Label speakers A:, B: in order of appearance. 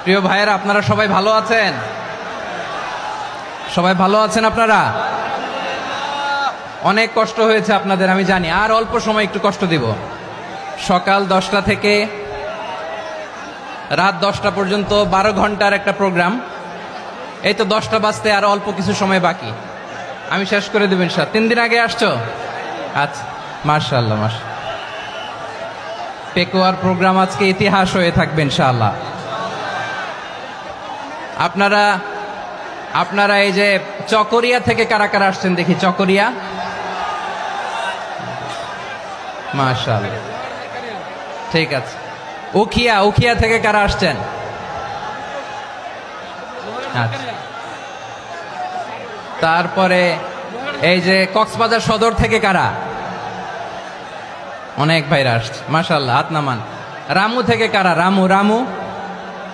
A: প্রিয় ভাইয়েরা, আপনারা সবাই ভালো আছেন? সবাই ভালো আছেন আপনারা? অনেক কষ্ট হয়েছে আপনাদের আমি জানি, আর অল্প সময় একটু কষ্ট দিব। সকাল 10টা থেকে রাত 10টা পর্যন্ত 12 ঘন্টার একটা প্রোগ্রাম। এই তো 10টা বাজতে আর অল্প কিছু সময় বাকি, আমি শেষ করে দেবেন। 3 দিন আগে আসছো? আচ্ছা, মাশাআল্লাহ মাশাআল্লাহ। পেকুয়ার প্রোগ্রাম আজকে ইতিহাস হয়ে থাকবে ইনশাআল্লাহ। আপনারা এই যে চকরিয়া থেকে কারা কারা আসছেন দেখি? চকরিয়া, মাশাআল্লাহ, ঠিক আছে। উখিয়া থেকে কারা আসছেন? আচ্ছা। তারপরে এই যে কক্সবাজার সদর থেকে কারা? অনেক ভাইরা আসছে, মাশাআল্লাহ, হাত নামান। রামু থেকে কারা? রামু